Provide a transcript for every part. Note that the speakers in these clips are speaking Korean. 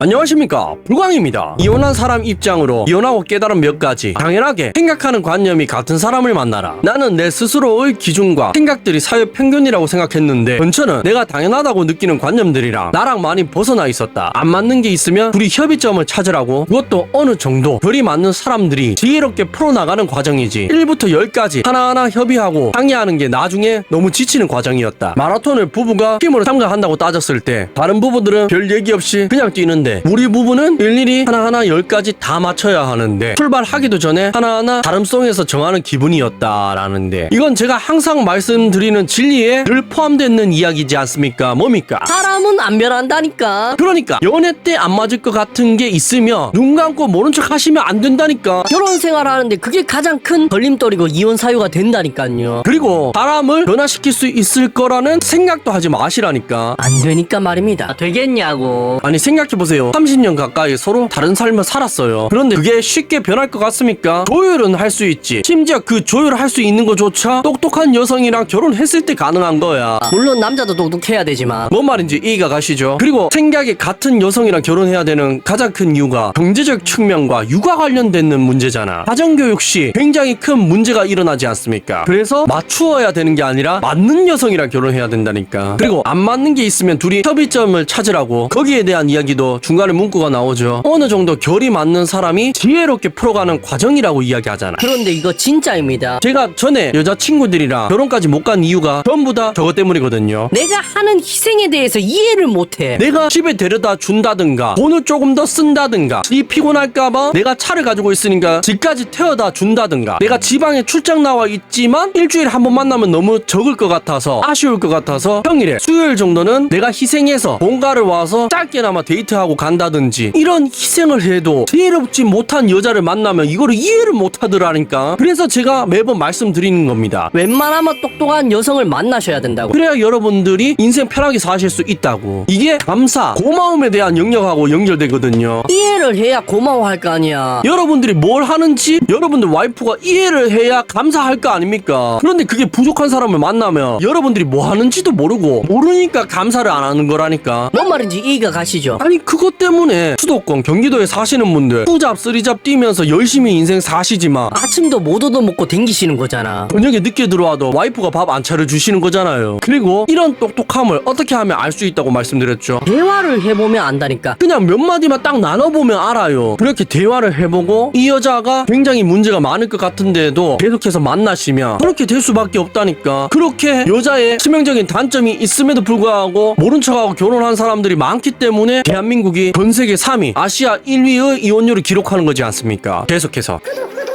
안녕하십니까, 불광입니다. 이혼한 사람 입장으로 이혼하고 깨달은 몇 가지. 당연하게 생각하는 관념이 같은 사람을 만나라. 나는 내 스스로의 기준과 생각들이 사회 평균이라고 생각했는데 전처는 내가 당연하다고 느끼는 관념들이랑 나랑 많이 벗어나 있었다. 안 맞는 게 있으면 둘이 협의점을 찾으라고. 그것도 어느 정도 결이 맞는 사람들이 지혜롭게 풀어나가는 과정이지 1부터 10까지 하나하나 협의하고 상의하는 게 나중에 너무 지치는 과정이었다. 마라톤을 부부가 팀으로 참가한다고 따졌을 때 다른 부부들은 별 얘기 없이 그냥 뛰는데 우리 부부는 일일이 하나하나 10가지 다 맞춰야 하는데 출발하기도 전에 하나하나 다름송에서 정하는 기분이었다라는데, 이건 제가 항상 말씀드리는 진리에 늘 포함되는 이야기지 않습니까? 뭡니까? 사람은 안 변한다니까. 그러니까 연애 때 안 맞을 것 같은 게 있으면 눈 감고 모른 척 하시면 안 된다니까. 결혼 생활하는데 그게 가장 큰 걸림돌이고 이혼 사유가 된다니까요. 그리고 사람을 변화시킬 수 있을 거라는 생각도 하지 마시라니까. 안 되니까 말입니다. 되겠냐고. 아니 생각해보세요. 30년 가까이 서로 다른 삶을 살았어요. 그런데 그게 쉽게 변할 것 같습니까? 조율은 할 수 있지. 심지어 그 조율할 수 있는 것조차 똑똑한 여성이랑 결혼했을 때 가능한 거야. 물론 남자도 똑똑해야 되지만. 뭔 말인지 이해가 가시죠? 그리고 생각이 같은 여성이랑 결혼해야 되는 가장 큰 이유가 경제적 측면과 육아 관련된 문제잖아. 가정교육 시 굉장히 큰 문제가 일어나지 않습니까? 그래서 맞추어야 되는 게 아니라 맞는 여성이랑 결혼해야 된다니까. 그리고 안 맞는 게 있으면 둘이 협의점을 찾으라고. 거기에 대한 이야기도 중간에 문구가 나오죠. 어느 정도 결이 맞는 사람이 지혜롭게 풀어가는 과정이라고 이야기하잖아. 그런데 이거 진짜입니다. 제가 전에 여자친구들이랑 결혼까지 못 간 이유가 전부 다 저것 때문이거든요. 내가 하는 희생에 대해서 이해를 못해. 내가 집에 데려다 준다든가 돈을 조금 더 쓴다든가, 이 피곤할까봐 내가 차를 가지고 있으니까 집까지 태워다 준다든가, 내가 지방에 출장 나와 있지만 일주일에 한 번 만나면 너무 적을 것 같아서 아쉬울 것 같아서 평일에 수요일 정도는 내가 희생해서 본가를 와서 짧게나마 데이트하고 간다든지, 이런 희생을 해도 지혜롭지 못한 여자를 만나면 이거를 이해를 못하더라니까. 그래서 제가 매번 말씀드리는 겁니다. 웬만하면 똑똑한 여성을 만나셔야 된다고. 그래야 여러분들이 인생 편하게 사실 수 있다고. 이게 감사, 고마움에 대한 영역하고 연결되거든요. 이해를 해야 고마워할 거 아니야. 여러분들이 뭘 하는지 여러분들 와이프가 이해를 해야 감사할 거 아닙니까? 그런데 그게 부족한 사람을 만나면 여러분들이 뭐 하는지도 모르니까 감사를 안 하는 거라니까. 뭔 말인지 이해가 가시죠? 아니 그것 때문에 수도권 경기도에 사시는 분들 투잡 쓰리잡 뛰면서 열심히 인생 사시지만 아침도 못 얻어먹고 댕기시는 거잖아. 저녁에 늦게 들어와도 와이프가 밥 안 차려주시는 거잖아요. 그리고 이런 똑똑함을 어떻게 하면 알 수 있다고 말씀드렸죠. 대화를 해보면 안다니까. 그냥 몇 마디만 딱 나눠보면 알아요. 그렇게 대화를 해보고 이 여자가 굉장히 문제가 많을 것 같은데도 계속해서 만나시면 그렇게 될 수밖에 없다니까. 그렇게 여자의 치명적인 단점이 있음에도 불구하고 모른 척하고 결혼한 사람들이 많기 때문에 대한민국이 전 세계 3위, 아시아 1위의 이혼율을 기록하는 거지 않습니까? 계속해서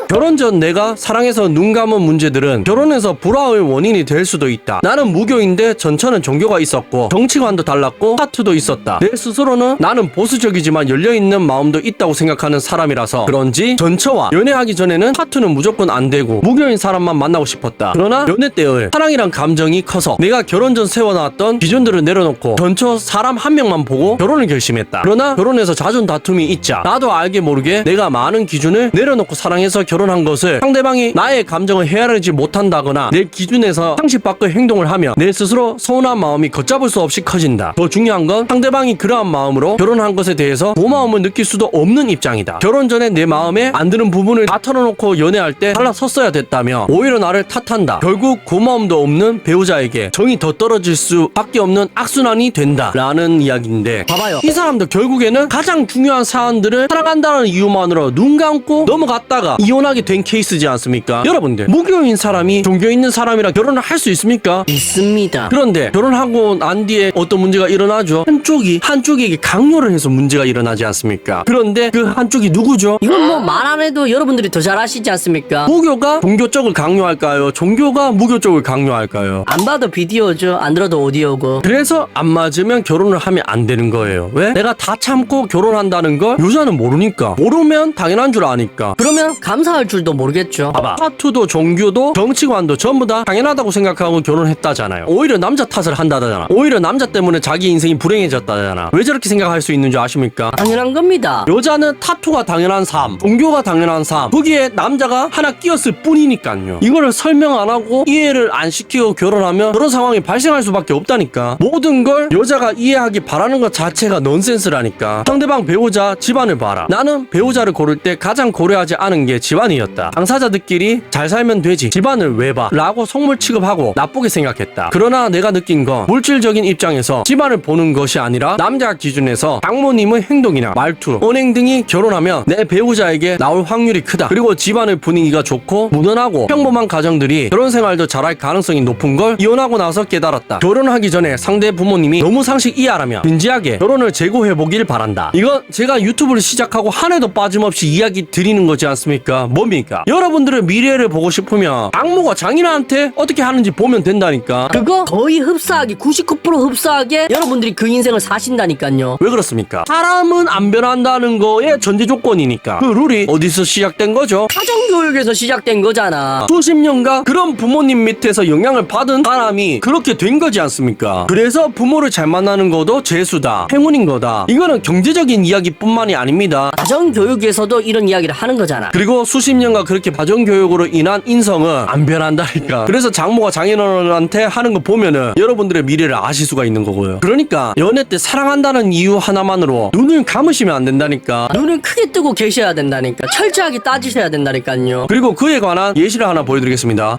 결혼 전 내가 사랑해서 눈 감은 문제들은 결혼해서 불화의 원인이 될 수도 있다. 나는 무교인데 전처는 종교가 있었고 정치관도 달랐고 파트도 있었다. 내 스스로는 나는 보수적이지만 열려있는 마음도 있다고 생각하는 사람이라서 그런지 전처와 연애하기 전에는 파트는 무조건 안 되고 무교인 사람만 만나고 싶었다. 그러나 연애 때의 사랑이란 감정이 커서 내가 결혼 전 세워놨던 기준들을 내려놓고 전처 사람 한 명만 보고 결혼을 결심했다. 그러나 결혼해서 잦은 다툼이 있자 나도 알게 모르게 내가 많은 기준을 내려놓고 사랑해서 결혼한 것을 상대방이 나의 감정을 헤아리지 못한다거나 내 기준에서 상식 밖의 행동을 하면 내 스스로 서운한 마음이 걷잡을 수 없이 커진다. 더 중요한 건 상대방이 그러한 마음으로 결혼한 것에 대해서 고마움을 느낄 수도 없는 입장이다. 결혼 전에 내 마음에 안 드는 부분을 다 털어놓고 연애할 때 달라섰어야 됐다며 오히려 나를 탓한다. 결국 고마움도 없는 배우자에게 정이 더 떨어질 수밖에 없는 악순환이 된다 라는 이야기인데, 봐봐요. 이 사람들 결국에는 가장 중요한 사안들을 사랑한다는 이유만으로 눈 감고 넘어갔다가 이혼하게 된 케이스지 않습니까? 여러분들, 무교인 사람이 종교 있는 사람이랑 결혼을 할 수 있습니까? 있습니다. 그런데 결혼하고 난 뒤에 어떤 문제가 일어나죠? 한쪽에게 강요를 해서 문제가 일어나지 않습니까? 그런데 그 한쪽이 누구죠? 이건 뭐 말 안 해도 여러분들이 더 잘 아시지 않습니까? 무교가 종교 쪽을 강요할까요? 종교가 무교 쪽을 강요할까요? 안 봐도 비디오죠. 안 들어도 오디오고. 그래서 안 맞으면 결혼을 하면 안 되는 거예요. 왜? 내가 다 참고 결혼한다는 걸 여자는 모르니까. 모르면 당연한 줄 아니까. 그러면 감사 감사할 줄도 모르겠죠. 봐봐, 타투도 종교도 정치관도 전부 다 당연하다고 생각하고 결혼했다잖아요. 오히려 남자 탓을 한다잖아. 오히려 남자 때문에 자기 인생이 불행해졌다잖아. 왜 저렇게 생각할 수 있는 줄 아십니까? 당연한 겁니다. 여자는 타투가 당연한 삶, 종교가 당연한 삶, 거기에 남자가 하나 끼었을 뿐이니까요. 이거를 설명 안 하고 이해를 안 시키고 결혼하면 그런 상황이 발생할 수밖에 없다니까. 모든 걸 여자가 이해하기 바라는 것 자체가 넌센스라니까. 상대방 배우자 집안을 봐라. 나는 배우자를 고를 때 가장 고려하지 않은 게 집안이었다. 당사자들끼리 잘 살면 되지 집안을 왜 봐? 라고 속물 취급하고 나쁘게 생각했다. 그러나 내가 느낀 건 물질적인 입장에서 집안을 보는 것이 아니라 남자 기준에서 장모님의 행동이나 말투, 언행 등이 결혼하면 내 배우자에게 나올 확률이 크다. 그리고 집안의 분위기가 좋고 무난하고 평범한 가정들이 결혼 생활도 잘할 가능성이 높은 걸 이혼하고 나서 깨달았다. 결혼하기 전에 상대 부모님이 너무 상식 이하라면 진지하게 결혼을 재고해보길 바란다. 이건 제가 유튜브를 시작하고 한 해도 빠짐없이 이야기 드리는 거지 않습니까? 뭡니까? 여러분들의 미래를 보고 싶으면 장모가 장인한테 어떻게 하는지 보면 된다니까. 그거 거의 흡사하게 99% 흡사하게 여러분들이 그 인생을 사신다니까요. 왜 그렇습니까? 사람은 안 변한다는 거의 전제 조건이니까. 그 룰이 어디서 시작된 거죠? 가정교육에서 시작된 거잖아. 수십 년간 그런 부모님 밑에서 영향을 받은 사람이 그렇게 된 거지 않습니까? 그래서 부모를 잘 만나는 것도 재수다, 행운인 거다. 이거는 경제적인 이야기뿐만이 아닙니다. 가정교육에서도 이런 이야기를 하는 거잖아. 그리고 수십 년간 그렇게 가정교육으로 인한 인성은 안 변한다니까. 그래서 장모가 장인어른한테 하는 거 보면은 여러분들의 미래를 아실 수가 있는 거고요. 그러니까 연애 때 사랑한다는 이유 하나만으로 눈을 감으시면 안 된다니까. 눈을 크게 뜨고 계셔야 된다니까. 철저하게 따지셔야 된다니까요. 그리고 그에 관한 예시를 하나 보여드리겠습니다.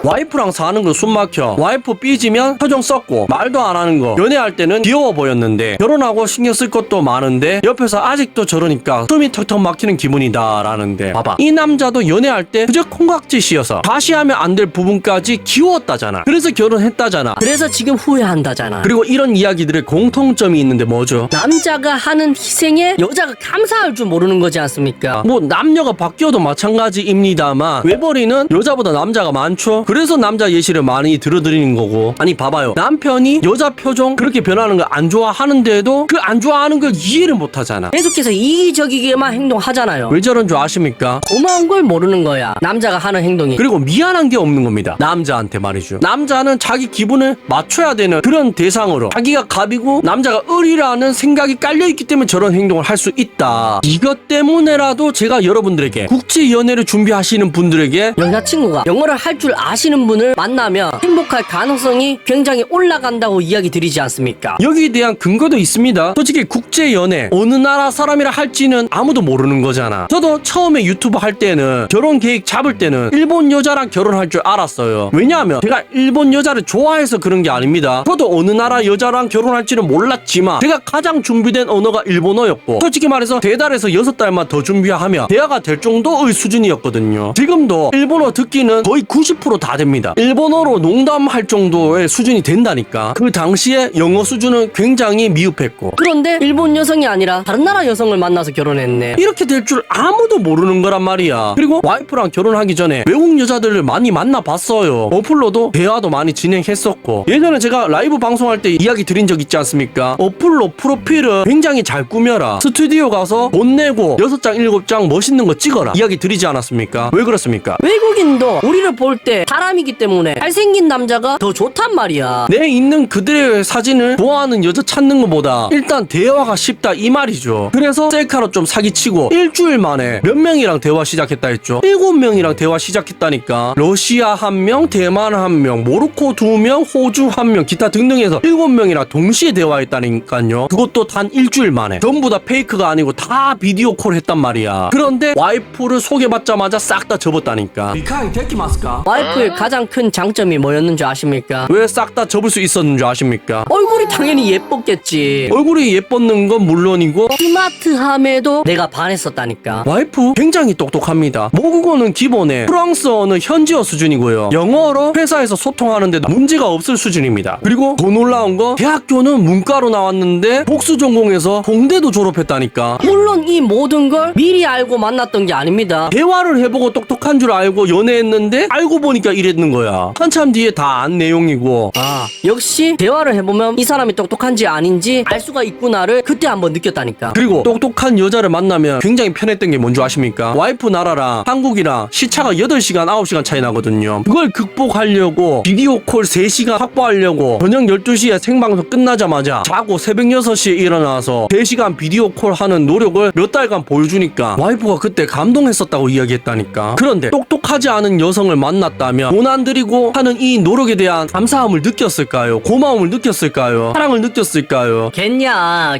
와이프랑 사는 거 숨막혀. 와이프 삐지면 표정 썩고 말도 안 하는 거. 연애할 때는 귀여워 보였는데 결혼하고 신경 쓸 것도 많은데 옆에서 아직도 저러니까 숨이 턱턱 막히는 기분이다 라는데, 봐봐, 이 남자도 연애할 때 그저 콩깍지씌어서 다시 하면 안 될 부분까지 키웠다잖아. 그래서 결혼했다잖아. 그래서 지금 후회한다잖아. 그리고 이런 이야기들의 공통점이 있는데 뭐죠? 남자가 하는 희생에 여자가 감사할 줄 모르는 거지 않습니까? 뭐 남녀가 바뀌어도 마찬가지입니다만 외벌이는 여자보다 남자가 많죠. 그래서 남자 예시를 많이 들어드리는 거고. 아니 봐봐요, 남편이 여자 표정 그렇게 변하는 걸 안 좋아하는데도 그 안 좋아하는 걸 이해를 못 하잖아. 계속해서 이기적이게만 행동하잖아요. 왜 저런 줄 아십니까? 고마운 걸 모르는 거야, 남자가 하는 행동이. 그리고 미안한 게 없는 겁니다. 남자한테 말이죠. 남자는 자기 기분을 맞춰야 되는 그런 대상으로 자기가 갑이고 남자가 을이라는 생각이 깔려있기 때문에 저런 행동을 할 수 있다. 이것 때문에라도 제가 여러분들에게 국제 연애를 준비하시는 분들에게 여자친구가 영어를 할 줄 아시는 분을 만나면 행복할 가능성이 굉장히 올라간다고 이야기 드리지 않습니까? 여기에 대한 근거도 있습니다. 솔직히 국제 연애 어느 나라 사람이라 할지는 아무도 모르는 거잖아. 저도 처음에 유튜브 할 때는 결혼 계획 잡을 때는 일본 여자랑 결혼할 줄 알았어요. 왜냐하면 제가 일본 여자를 좋아해서 그런 게 아닙니다. 저도 어느 나라 여자랑 결혼할지는 몰랐지만 제가 가장 준비된 언어가 일본어였고, 솔직히 말해서 3달에서 6달만 더 준비하면 대화가 될 정도의 수준이었거든요. 지금도 일본어 듣기는 거의 90% 다 됩니다. 일본어로 농담할 정도의 수준이 된다니까. 그 당시에 영어 수준은 굉장히 미흡했고. 그런데 일본 여성이 아니라 다른 나라 여성을 만나서 결혼했네. 이렇게 될 줄 아무도 모르는 거란 말이야. 그리고 와이프랑 결혼하기 전에 외국 여자들을 많이 만나봤어요. 어플로도 대화도 많이 진행했었고, 예전에 제가 라이브 방송할 때 이야기 드린 적 있지 않습니까? 어플로 프로필을 굉장히 잘 꾸며라, 스튜디오 가서 돈 내고 6장 7장 멋있는 거 찍어라, 이야기 드리지 않았습니까? 왜 그렇습니까? 외국인도 우리를 볼 때 사람이기 때문에 잘생긴 남자가 더 좋단 말이야. 내 있는 그들의 사진을 좋아하는 여자 찾는 것보다 일단 대화가 쉽다 이 말이죠. 그래서 셀카로 좀 사기치고 일주일 만에 몇 명이랑 대화 시작했다 했죠? 7명이랑 대화 시작했다니까. 러시아 1명, 대만 1명, 모로코 2명, 호주 1명, 기타 등등 해서 7명이랑 동시에 대화했다니까요. 그것도 단 일주일 만에. 전부 다 페이크가 아니고 다 비디오 콜 했단 말이야. 그런데 와이프를 소개받자마자 싹 다 접었다니까. 미카이 데키마스까? 와이프의 가장 큰 장점이 뭐였는 줄 아십니까? 왜 싹 다 접을 수 있었는 줄 아십니까? 얼굴이 당연히 예뻤겠지. 얼굴이 예뻤는 건 물론이고 스마트함에도 내가 반했었다니까. 와이프 굉장히 똑똑합니다. 모국어는 기본에, 프랑스어는 현지어 수준이고요. 영어로 회사에서 소통하는데도 문제가 없을 수준입니다. 그리고 더 놀라운 건 대학교는 문과로 나왔는데 복수 전공해서 공대도 졸업했다니까. 물론 이 모든 걸 미리 알고 만났던 게 아닙니다. 대화를 해보고 똑똑한 줄 알고 연애했는데 알고 보니까 이랬는 거야. 한참 뒤에 다 안 내용이고. 아, 역시 대화를 해보면 이 사람이 똑똑한지 아닌지 알 수가 있구나를 그때 한번 느꼈다니까. 그리고 똑똑한 여자를 만나면 굉장히 편했던 게 뭔지 아십니까? 와이프 나라랑 한국이랑 시차가 8시간 9시간 차이 나거든요. 그걸 극복하려고 비디오 콜 3시간 확보하려고 저녁 12시에 생방송 끝나자마자 자고 새벽 6시에 일어나서 3시간 비디오 콜 하는 노력을 몇 달간 보여주니까 와이프가 그때 감동했었다고 이야기했다니까. 그런데 똑똑하지 않은 여성을 만났다면 돈 안 들이고 하는 이 노력에 대한 감사함을 느꼈을까요? 고마움을 느꼈을까요? 사랑을 느꼈을까요?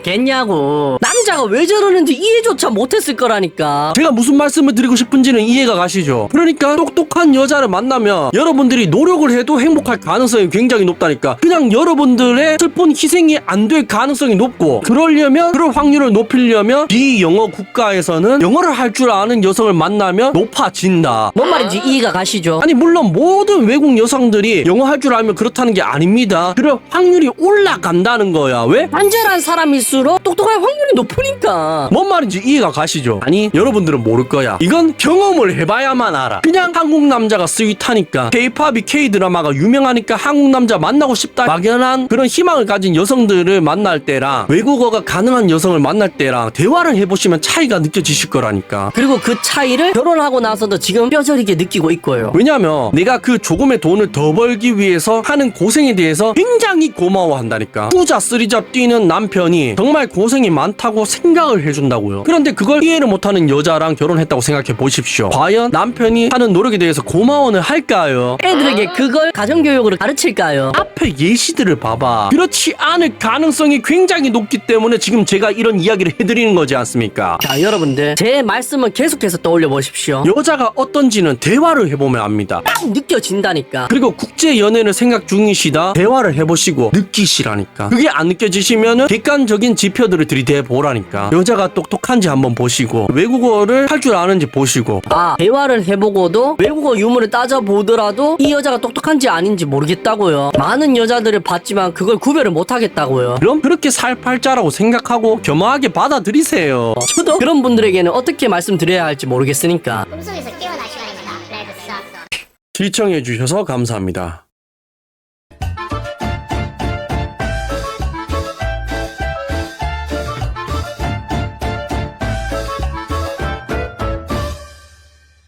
겠냐고. 남자가 왜 저러는지 이해조차 못했을 거라니까. 제가 무슨 말씀을 드리고 싶은지는 이해가 가시죠? 그러니까 똑똑한 여자를 만나면 여러분들이 노력을 해도 행복할 가능성이 굉장히 높다니까. 그냥 여러분들의 슬픈 희생이 안 될 가능성이 높고, 그러려면 그럴 확률을 높이려면 비영어 국가에서는 영어를 할 줄 아는 여성을 만나면 높아진다. 뭔 말인지 이해가 가시죠? 아니 물론 모든 외국 여성들이 영어 할 줄 알면 그렇다는 게 아닙니다. 그럴 확률이 올라간다는 거야. 왜? 안젤한 사람일수록 똑똑할 확률이 높으니까. 뭔 말인지 이해가 가시죠? 아니 여러분들은 모를 거야. 이건 경험을 해봐야만 알아. 그냥 한국 남자가 스윗하니까, K-팝이 K-드라마가 유명하니까 한국 남자 만나고 싶다 막연한 그런 희망을 가진 여성들을 만날 때랑 외국어가 가능한 여성을 만날 때랑 대화를 해보시면 차이가 느껴지실 거라니까. 그리고 그 차이를 결혼하고 나서도 지금 뼈저리게 느끼고 있고요. 왜냐면 내가 그 조금의 돈을 더 벌기 위해서 하는 고생에 대해서 굉장히 고마워한다니까. 후자 쓰리잡 뛰는 남편이 정말 고생이 많다고 생각을 해준다고요. 그런데 그걸 이해를 못하는 여자랑 결혼했다고 생각해 보십시오. 과연 남편이 하는 노력에 대해서 고마워는 할까요? 애들에게 그걸 가정교육으로 가르칠까요? 앞에 예시들을 봐봐. 그렇지 않을 가능성이 굉장히 높기 때문에 지금 제가 이런 이야기를 해드리는 거지 않습니까? 자, 여러분들 제 말씀을 계속해서 떠올려 보십시오. 여자가 어떤지는 대화를 해보면 압니다. 딱 느껴진다니까. 그리고 국제 연애를 생각 중이시다 대화를 해보시고 느끼시라니까. 그게 안 느껴지시면은 객관적인 지표들을 들이대 보라니까. 여자가 똑똑한지 한번 보시고 외국어를 할 줄 아는지 보시고. 아, 대화를 해보고도 외국어 유무를 따져보더라도 이 여자가 똑똑한지 아닌지 모르겠다고요. 많은 여자들을 봤지만 그걸 구별을 못하겠다고요. 그럼 그렇게 살 팔자라고 생각하고 겸허하게 받아들이세요. 저도 그런 분들에게는 어떻게 말씀드려야 할지 모르겠으니까. 꿈속에서 깨어날 시간입니다. 레드 스타트. 시청해주셔서 감사합니다.